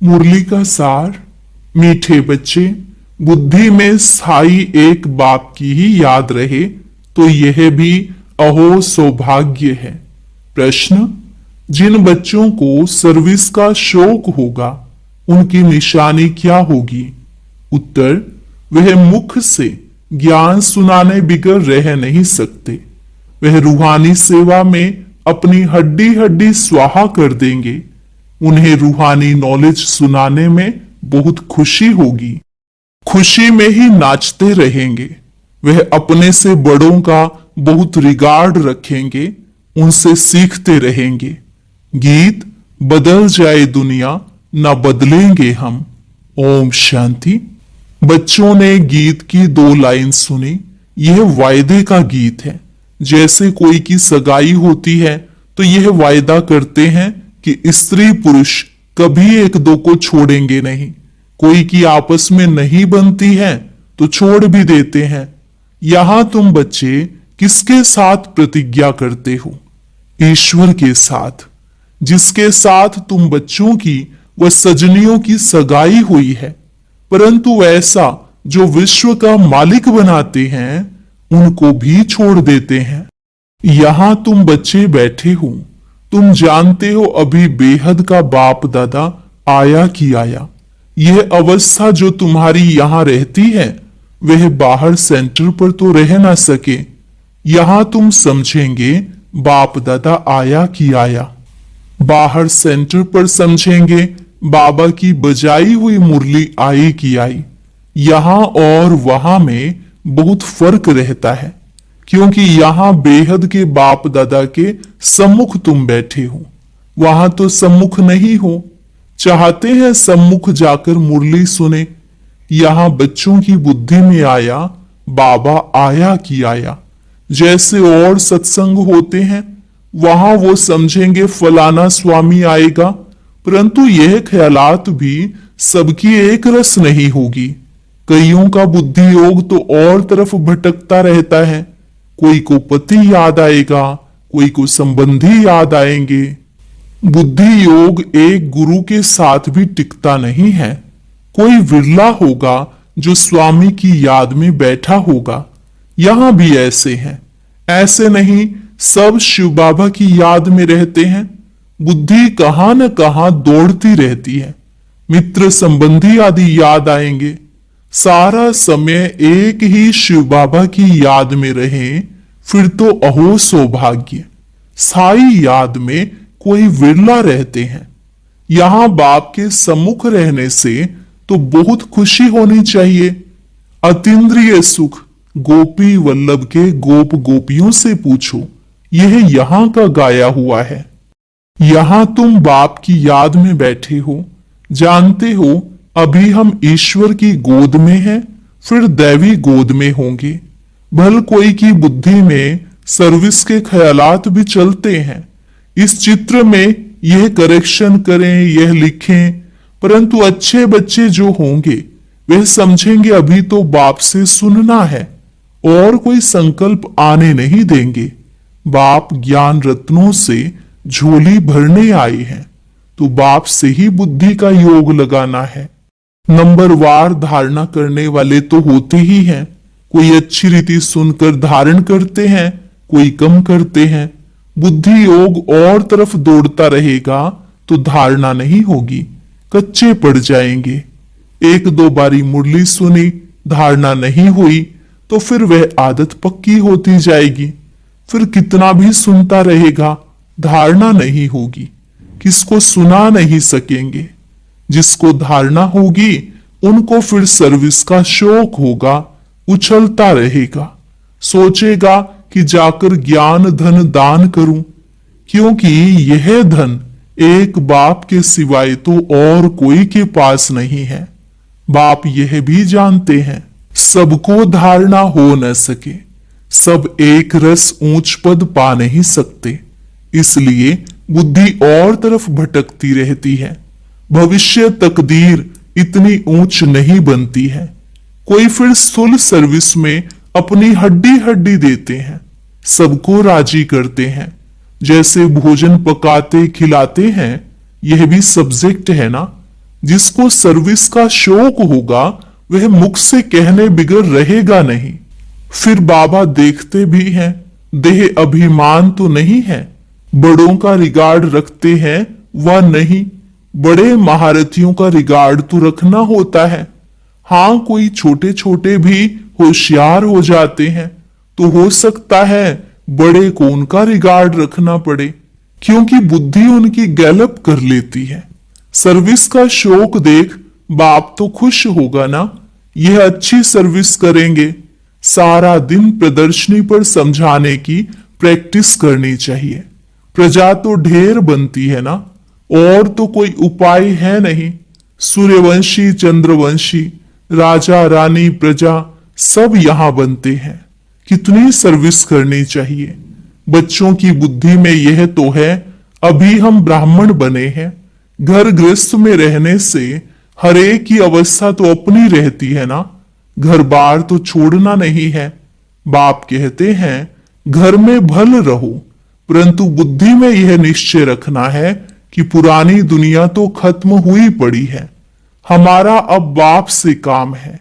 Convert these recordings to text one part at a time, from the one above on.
मुरली का सार। मीठे बच्चे, बुद्धि में स्थायी एक बाप की ही याद रहे तो यह भी अहो सौभाग्य है। प्रश्न, जिन बच्चों को सर्विस का शौक होगा उनकी निशानी क्या होगी? उत्तर, वह मुख से ज्ञान सुनाने बिगर रह नहीं सकते। वह रूहानी सेवा में अपनी हड्डी हड्डी स्वाहा कर देंगे। उन्हें रूहानी नॉलेज सुनाने में बहुत खुशी होगी। खुशी में ही नाचते रहेंगे। वह अपने से बड़ों का बहुत रिगार्ड रखेंगे, उनसे सीखते रहेंगे। गीत, बदल जाए दुनिया न बदलेंगे हम। ओम शांति। बच्चों ने गीत की 2 लाइन सुनी। यह वायदे का गीत है। जैसे कोई की सगाई होती है तो यह वायदा करते हैं कि स्त्री पुरुष कभी एक दो को छोड़ेंगे नहीं। कोई की आपस में नहीं बनती है तो छोड़ भी देते हैं। यहां तुम बच्चे किसके साथ प्रतिज्ञा करते हो? ईश्वर के साथ, जिसके साथ तुम बच्चों की व सजनियों की सगाई हुई है। परंतु ऐसा जो विश्व का मालिक बनाते हैं उनको भी छोड़ देते हैं। यहां तुम बच्चे बैठे हो, तुम जानते हो अभी बेहद का बाप दादा आया कि आया। यह अवस्था जो तुम्हारी यहां रहती है वह बाहर सेंटर पर तो रह ना सके। यहां तुम समझेंगे बाप दादा आया कि आया। बाहर सेंटर पर समझेंगे बाबा की बजाई हुई मुरली आई कि आई। यहां और वहां में बहुत फर्क रहता है, क्योंकि यहां बेहद के बाप दादा के सम्मुख तुम बैठे हो, वहां तो सम्मुख नहीं हो। चाहते हैं सम्मुख जाकर मुरली सुने। यहां बच्चों की बुद्धि में आया बाबा आया कि आया। जैसे और सत्संग होते हैं वहां वो समझेंगे फलाना स्वामी आएगा, परंतु यह ख्यालात भी सबकी एक रस नहीं होगी। कईयों का बुद्धि योग तो और तरफ भटकता रहता है। कोई को पति याद आएगा, कोई को संबंधी याद आएंगे। बुद्धि योग एक गुरु के साथ भी टिकता नहीं है। कोई विरला होगा जो स्वामी की याद में बैठा होगा। यहां भी ऐसे हैं। ऐसे नहीं सब शिव बाबा की याद में रहते हैं। बुद्धि कहां न कहां दौड़ती रहती है। मित्र संबंधी आदि याद आएंगे। सारा समय एक ही शिव बाबा की याद में रहे फिर तो अहो सौभाग्य। स्थायी याद में कोई विरला रहते हैं। यहां बाप के सम्मुख रहने से तो बहुत खुशी होनी चाहिए। अतीन्द्रिय सुख गोपी वल्लभ के गोप गोपियों से पूछो, यह यहां का गाया हुआ है। यहां तुम बाप की याद में बैठे हो। जानते हो अभी हम ईश्वर की गोद में हैं, फिर दैवी गोद में होंगे। भल कोई की बुद्धि में सर्विस के ख्यालात भी चलते हैं। इस चित्र में यह करेक्शन करें, यह लिखें, परंतु अच्छे बच्चे जो होंगे वह समझेंगे अभी तो बाप से सुनना है और कोई संकल्प आने नहीं देंगे। बाप ज्ञान रत्नों से झोली भरने आए हैं तो बाप से ही बुद्धि का योग लगाना है। नंबरवार धारणा करने वाले तो होते ही हैं। कोई अच्छी रीति सुनकर धारण करते हैं, कोई कम करते हैं। बुद्धि योग और तरफ दौड़ता रहेगा तो धारणा नहीं होगी, कच्चे पड़ जाएंगे। 1-2 बारी मुरली सुनी, धारणा नहीं हुई तो फिर वह आदत पक्की होती जाएगी। फिर कितना भी सुनता रहेगा, धारणा नहीं होगी। किसको सुना नहीं सकेंगे। जिसको धारणा होगी उनको फिर सर्विस का शौक होगा, उछलता रहेगा। सोचेगा कि जाकर ज्ञान धन दान करूं, क्योंकि यह धन एक बाप के सिवाय तो और कोई के पास नहीं है। बाप यह भी जानते हैं सबको धारणा हो न सके, सब एक रस ऊंच पद पा नहीं सकते, इसलिए बुद्धि और तरफ भटकती रहती है। भविष्य तकदीर इतनी ऊंच नहीं बनती है। कोई फिर स्थूल सर्विस में अपनी हड्डी हड्डी देते हैं, सबको राजी करते हैं। जैसे भोजन पकाते खिलाते हैं, यह भी सब्जेक्ट है ना। जिसको सर्विस का शौक होगा वह मुख से कहने बिगर रहेगा नहीं। फिर बाबा देखते भी हैं, देह अभिमान तो नहीं है, बड़ों का रिगार्ड रखते हैं व नहीं, बड़े महारथियों का रिगार्ड तो रखना होता है। हाँ, कोई छोटे छोटे भी होशियार हो जाते हैं तो हो सकता है बड़े को उनका रिगार्ड रखना पड़े, क्योंकि बुद्धि उनकी गैलप कर लेती है। सर्विस का शौक देख बाप तो खुश होगा ना, यह अच्छी सर्विस करेंगे। सारा दिन प्रदर्शनी पर समझाने की प्रैक्टिस करनी चाहिए। प्रजा तो ढेर बनती है ना, और तो कोई उपाय है नहीं। सूर्यवंशी, चंद्रवंशी, राजा, रानी, प्रजा सब यहां बनते हैं। कितनी सर्विस करनी चाहिए। बच्चों की बुद्धि में यह तो है, अभी हम ब्राह्मण बने हैं, घर गृहस्थ में रहने से हर एक की अवस्था तो अपनी रहती है ना, घर बार तो छोड़ना नहीं है। बाप कहते हैं घर में भल रहो, परंतु बुद्धि में यह निश्चय रखना है कि पुरानी दुनिया तो खत्म हुई पड़ी है, हमारा अब बाप से काम है।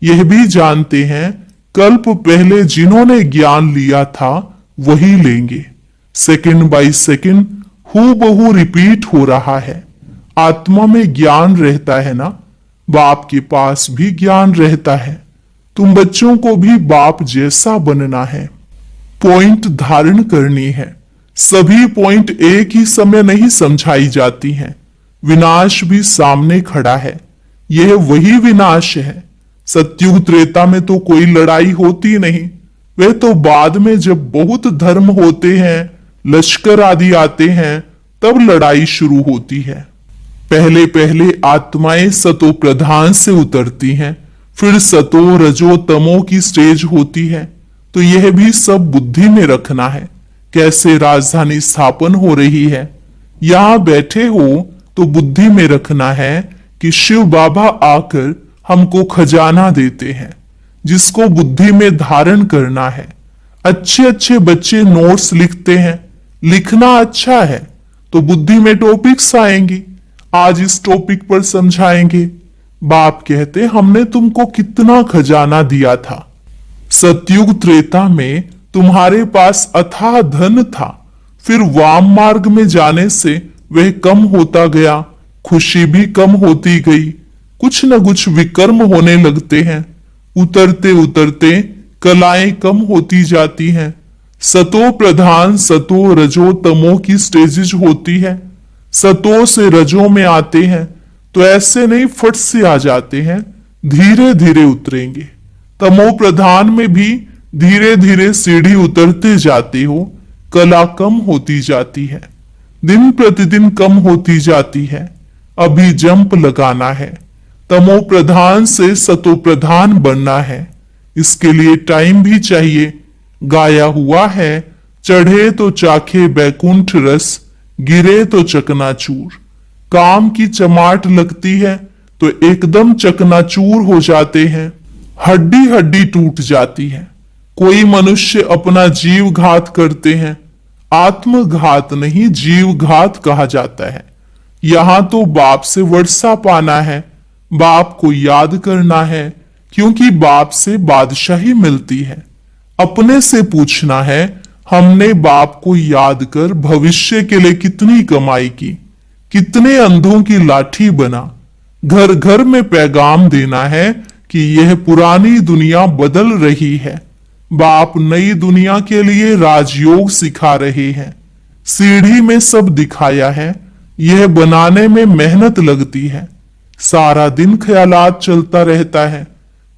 यह भी जानते हैं कल्प पहले जिन्होंने ज्ञान लिया था वही लेंगे। सेकंड बाय सेकंड हूबहू रिपीट हो रहा है। आत्मा में ज्ञान रहता है ना, बाप के पास भी ज्ञान रहता है। तुम बच्चों को भी बाप जैसा बनना है, पॉइंट धारण करनी है। सभी पॉइंट एक ही समय नहीं समझाई जाती हैं। विनाश भी सामने खड़ा है, यह वही विनाश है। सत्युग त्रेता में तो कोई लड़ाई होती नहीं, वह तो बाद में जब बहुत धर्म होते हैं, लश्कर आदि आते हैं, तब लड़ाई शुरू होती है। पहले पहले आत्माएं सतो प्रधान से उतरती हैं, फिर सतो रजो तमो की स्टेज होती है। तो यह भी सब बुद्धि में रखना है, कैसे राजधानी स्थापन हो रही है। यहां बैठे हो तो बुद्धि में रखना है कि शिव बाबा आकर हमको खजाना देते हैं, जिसको बुद्धि में धारण करना है। अच्छे अच्छे बच्चे नोट्स लिखते हैं, लिखना अच्छा है तो बुद्धि में टॉपिक्स आएंगी। आज इस टॉपिक पर समझाएंगे। बाप कहते हमने तुमको कितना खजाना दिया था। सतयुग त्रेता में तुम्हारे पास अथाह धन था, फिर वाम मार्ग में जाने से वह कम होता गया, खुशी भी कम होती गई, कुछ न कुछ विकर्म होने लगते हैं। उतरते उतरते कलाएं कम होती जाती हैं। सतो प्रधान, सतो रजो तमो की स्टेजेज होती है। सतो से रजो में आते हैं तो ऐसे नहीं फट से आ जाते हैं, धीरे धीरे उतरेंगे। तमो प्रधान में भी धीरे धीरे सीढ़ी उतरते जाते हो, कला कम होती जाती है, दिन प्रतिदिन कम होती जाती है। अभी जंप लगाना है, तमो प्रधान से सतो प्रधान बनना है। इसके लिए टाइम भी चाहिए। गाया हुआ है, चढ़े तो चाखे बैकुंठ रस, गिरे तो चकनाचूर। काम की चमाट लगती है तो एकदम चकनाचूर हो जाते हैं, हड्डी हड्डी टूट जाती है। कोई मनुष्य अपना जीव घात करते हैं, आत्मघात नहीं जीव घात कहा जाता है। यहां तो बाप से वर्षा पाना है, बाप को याद करना है, क्योंकि बाप से बादशाही मिलती है। अपने से पूछना है, हमने बाप को याद कर भविष्य के लिए कितनी कमाई की, कितने अंधों की लाठी बना। घर घर में पैगाम देना है कि यह पुरानी दुनिया बदल रही है। बाप नई दुनिया के लिए राजयोग सिखा रहे हैं। सीढ़ी में सब दिखाया है, यह बनाने में मेहनत लगती है। सारा दिन ख्यालात चलता रहता है।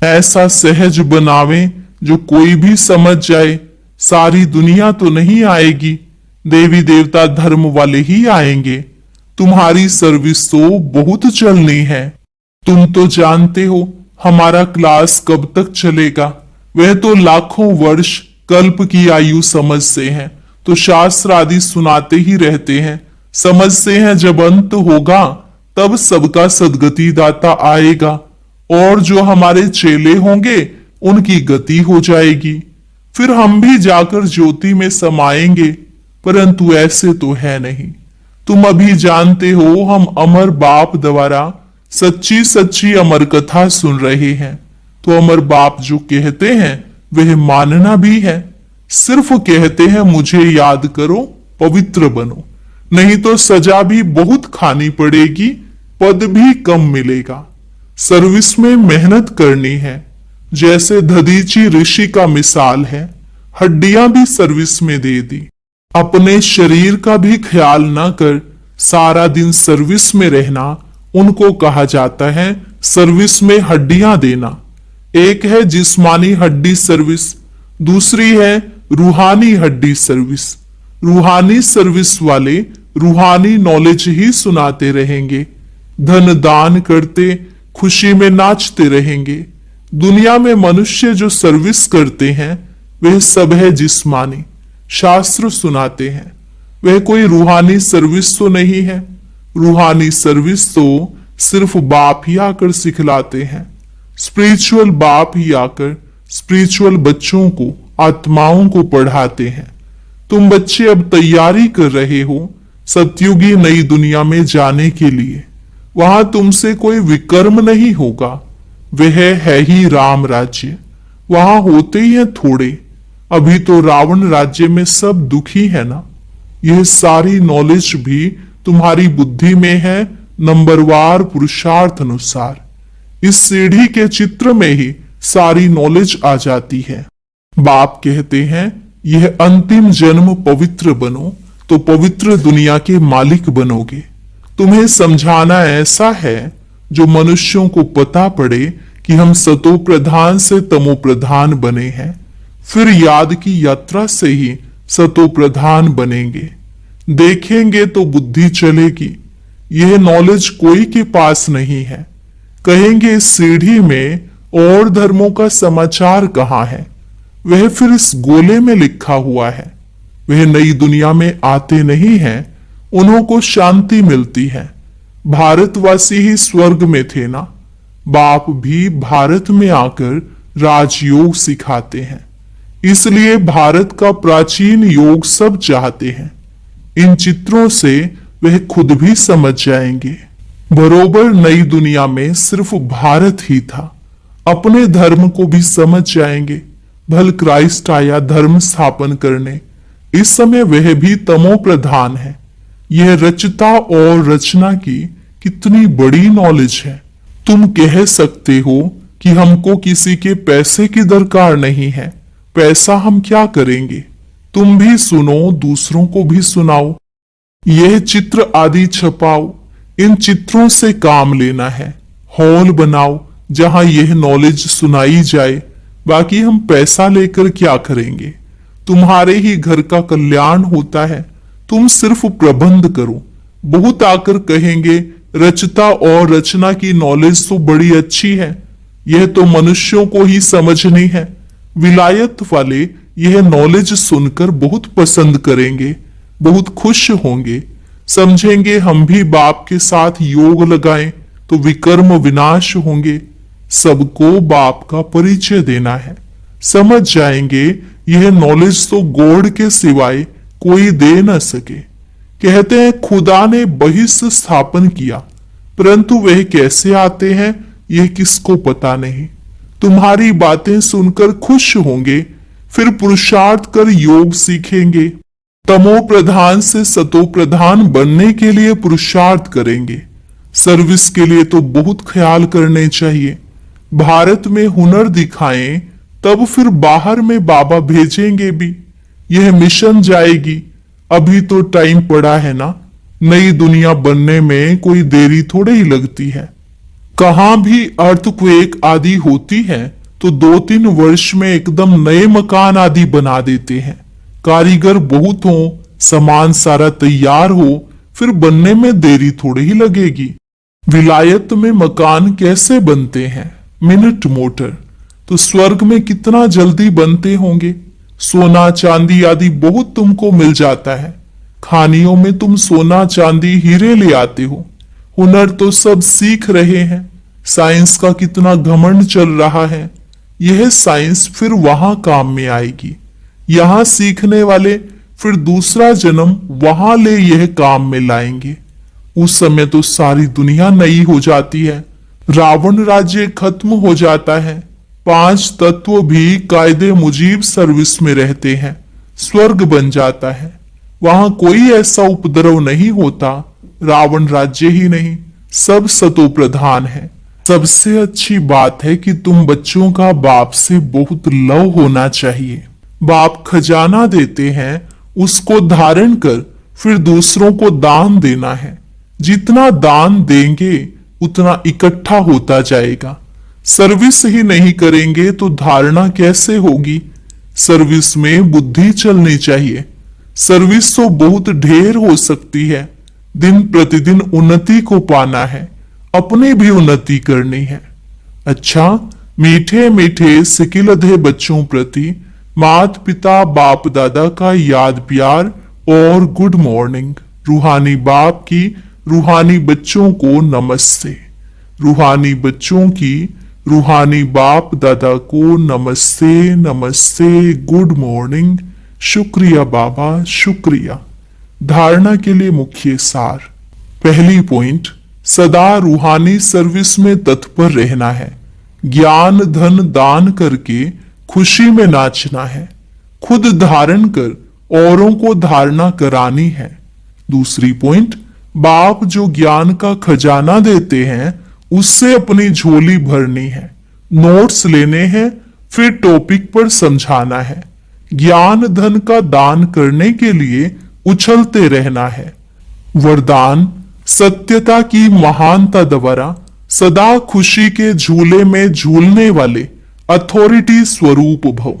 ऐसा सहज बनावे जो कोई भी समझ जाए। सारी दुनिया तो नहीं आएगी, देवी देवता धर्म वाले ही आएंगे। तुम्हारी सर्विस तो बहुत चलनी है। तुम तो जानते हो हमारा क्लास कब तक चलेगा। वह तो लाखों वर्ष कल्प की आयु समझते हैं, तो शास्त्र आदि सुनाते ही रहते हैं। समझते हैं जब अंत होगा तब सबका सदगति दाता आएगा, और जो हमारे चेले होंगे उनकी गति हो जाएगी। फिर हम भी जाकर ज्योति में समाएंगे, परंतु ऐसे तो है नहीं। तुम अभी जानते हो हम अमर बाप द्वारा सच्ची सच्ची अमर कथा सुन रहे हैं, तो अमर बाप जो कहते हैं वह मानना भी है। सिर्फ कहते हैं मुझे याद करो, पवित्र बनो, नहीं तो सजा भी बहुत खानी पड़ेगी, पद भी कम मिलेगा। सर्विस में मेहनत करनी है। जैसे दधीची ऋषि का मिसाल है, हड्डियां भी सर्विस में दे दी। अपने शरीर का भी ख्याल न कर सारा दिन सर्विस में रहना, उनको कहा जाता है सर्विस में हड्डियां देना। एक है जिस्मानी हड्डी सर्विस, दूसरी है रूहानी हड्डी सर्विस। रूहानी सर्विस वाले रूहानी नॉलेज ही सुनाते रहेंगे, धन दान करते खुशी में नाचते रहेंगे। दुनिया में मनुष्य जो सर्विस करते हैं वह सब है जिस्मानी, शास्त्र सुनाते हैं। वह कोई रूहानी सर्विस तो नहीं है। रूहानी सर्विस तो सिर्फ बाप ही आकर सिखलाते हैं। स्पिरिचुअल बाप ही आकर स्पिरिचुअल बच्चों को, आत्माओं को पढ़ाते हैं। तुम बच्चे अब तैयारी कर रहे हो सतयुगी नई दुनिया में जाने के लिए। वहां तुमसे कोई विकर्म नहीं होगा, वह है ही राम राज्य। वहां होते ही हैं थोड़े, अभी तो रावण राज्य में सब दुखी है ना। यह सारी नॉलेज भी तुम्हारी बुद्धि में है, नंबरवार पुरुषार्थ अनुसार। इस सीढ़ी के चित्र में ही सारी नॉलेज आ जाती है। बाप कहते हैं यह अंतिम जन्म पवित्र बनो तो पवित्र दुनिया के मालिक बनोगे। तुम्हें समझाना ऐसा है जो मनुष्यों को पता पड़े कि हम सतो प्रधान से तमो प्रधान बने हैं, फिर याद की यात्रा से ही सतो प्रधान बनेंगे। देखेंगे तो बुद्धि चलेगी। यह नॉलेज कोई के पास नहीं है। कहेंगे इस सीढ़ी में और धर्मों का समाचार कहाँ है? वह फिर इस गोले में लिखा हुआ है। वह नई दुनिया में आते नहीं हैं, उन्हों को शांति मिलती है। भारतवासी ही स्वर्ग में थे ना। बाप भी भारत में आकर राजयोग सिखाते हैं, इसलिए भारत का प्राचीन योग सब चाहते हैं। इन चित्रों से वह खुद भी समझ जाएंगे। बरोबर नई दुनिया में सिर्फ भारत ही था। अपने धर्म को भी समझ जाएंगे। भल क्राइस्ट आया धर्म स्थापन करने। इस समय वह भी तमो प्रधान है। यह रचता और रचना की कितनी बड़ी नॉलेज है। तुम कह सकते हो कि हमको किसी के पैसे की दरकार नहीं है, पैसा हम क्या करेंगे? तुम भी सुनो, दूसरों को भी सुनाओ। यह चित्र आदि छपाओ, इन चित्रों से काम लेना है। हॉल बनाओ जहां यह नॉलेज सुनाई जाए। बाकी हम पैसा लेकर क्या करेंगे? तुम्हारे ही घर का कल्याण होता है, तुम सिर्फ प्रबंध करो। बहुत आकर कहेंगे रचता और रचना की नॉलेज तो बड़ी अच्छी है, यह तो मनुष्यों को ही समझनी है। विलायत वाले यह नॉलेज सुनकर बहुत पसंद करेंगे, बहुत खुश होंगे, समझेंगे हम भी बाप के साथ योग लगाएं तो विकर्म विनाश होंगे। सबको बाप का परिचय देना है। समझ जाएंगे यह नॉलेज तो गॉड के सिवाय कोई दे न सके। कहते हैं खुदा ने बहिष्ठ स्थापन किया, परंतु वह कैसे आते हैं यह किसको पता नहीं। तुम्हारी बातें सुनकर खुश होंगे, फिर पुरुषार्थ कर योग सीखेंगे। तमो प्रधान से सतो प्रधान बनने के लिए पुरुषार्थ करेंगे। सर्विस के लिए तो बहुत ख्याल करने चाहिए। भारत में हुनर दिखाएं, तब फिर बाहर में बाबा भेजेंगे भी। यह मिशन जाएगी। अभी तो टाइम पड़ा है ना। नई दुनिया बनने में कोई देरी थोड़ी ही लगती है। कहां भी अर्थक्वेक आदि होती है तो 2-3 वर्ष में एकदम नए मकान आदि बना देते हैं। कारीगर बहुत हो, सामान सारा तैयार हो, फिर बनने में देरी थोड़ी ही लगेगी। विलायत में मकान कैसे बनते हैं? Minute motor. तो स्वर्ग में कितना जल्दी बनते होंगे। सोना चांदी आदि बहुत तुमको मिल जाता है। खानियों में तुम सोना चांदी हीरे ले आते हो। हुनर तो सब सीख रहे हैं। साइंस का कितना घमंड चल रहा है। यह साइंस फिर वहां काम में आएगी। यहां सीखने वाले फिर दूसरा जन्म वहां ले यह काम में लाएंगे। उस समय तो सारी दुनिया नई हो जाती है, रावण राज्य खत्म हो जाता है, 5 तत्व भी कायदे मुजीब सर्विस में रहते हैं, स्वर्ग बन जाता है, वहां कोई ऐसा उपद्रव नहीं होता, रावण राज्य ही नहीं, सब सतो प्रधान है। सबसे अच्छी बात है कि तुम बच्चों का बाप से बहुत लव होना चाहिए। बाप खजाना देते हैं, उसको धारण कर फिर दूसरों को दान देना है। जितना दान देंगे उतना इकट्ठा होता जाएगा। सर्विस ही नहीं करेंगे तो धारणा कैसे होगी? सर्विस में बुद्धि चलनी चाहिए। सर्विस तो बहुत ढेर हो सकती है। दिन प्रतिदिन उन्नति को पाना है, अपनी भी उन्नति करनी है। अच्छा, मीठे मीठे सिकिलधे बच्चों प्रति माता पिता बाप दादा का याद प्यार और गुड मॉर्निंग। रूहानी बाप की रूहानी बच्चों को नमस्ते। रूहानी बच्चों की रूहानी बाप दादा को नमस्ते नमस्ते, गुड मॉर्निंग। शुक्रिया बाबा, शुक्रिया। धारणा के लिए मुख्य सार। पहली पॉइंट, सदा रूहानी सर्विस में तत्पर रहना है। ज्ञान धन दान करके खुशी में नाचना है। खुद धारण कर औरों को धारणा करानी है। दूसरी पॉइंट, बाप जो ज्ञान का खजाना देते हैं उससे अपनी झोली भरनी है। नोट्स लेने हैं, फिर टॉपिक पर समझाना है। ज्ञान धन का दान करने के लिए उछलते रहना है। वरदान, सत्यता की महानता द्वारा सदा खुशी के झूले में झूलने वाले अथॉरिटी स्वरूप भव।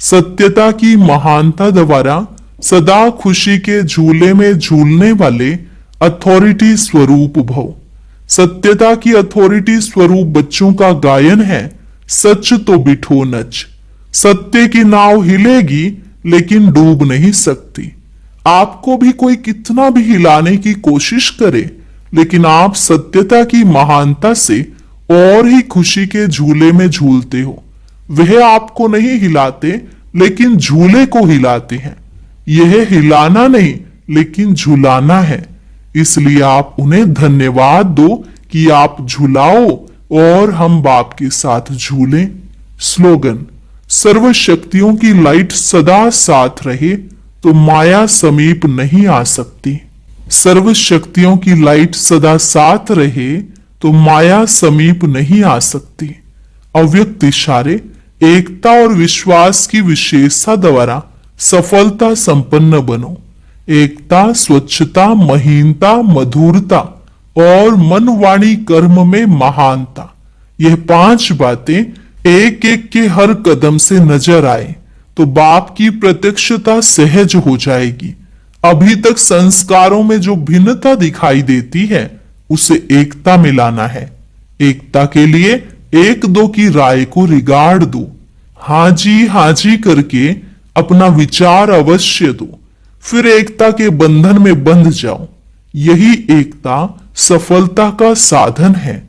सत्यता की महानता द्वारा सदा खुशी के झूले में झूलने वाले अथॉरिटी स्वरूप भव। सत्यता की अथॉरिटी स्वरूप बच्चों का गायन है, सच तो बिठो नच। सत्य की नाव हिलेगी लेकिन डूब नहीं सकती। आपको भी कोई कितना भी हिलाने की कोशिश करे, लेकिन आप सत्यता की महानता से और ही खुशी के झूले में झूलते हो। वह आपको नहीं हिलाते लेकिन झूले को हिलाते हैं। यह हिलाना नहीं लेकिन झुलाना है। इसलिए आप उन्हें धन्यवाद दो कि आप झुलाओ और हम बाप के साथ झूलें। स्लोगन, सर्व शक्तियों की लाइट सदा साथ रहे तो माया समीप नहीं आ सकती। सर्व शक्तियों की लाइट सदा साथ रहे तो माया समीप नहीं आ सकती। अव्यक्त इशारे, एकता और विश्वास की विशेषता द्वारा सफलता संपन्न बनो। एकता, स्वच्छता, महीनता, मधुरता और मन वाणी कर्म में महानता, यह 5 बातें एक एक के हर कदम से नजर आए तो बाप की प्रत्यक्षता सहज हो जाएगी। अभी तक संस्कारों में जो भिन्नता दिखाई देती है उसे एकता में लाना है। एकता के लिए 1-2 की राय को रिगार्ड दो। हाँ जी करके अपना विचार अवश्य दो, फिर एकता के बंधन में बंध जाओ। यही एकता सफलता का साधन है।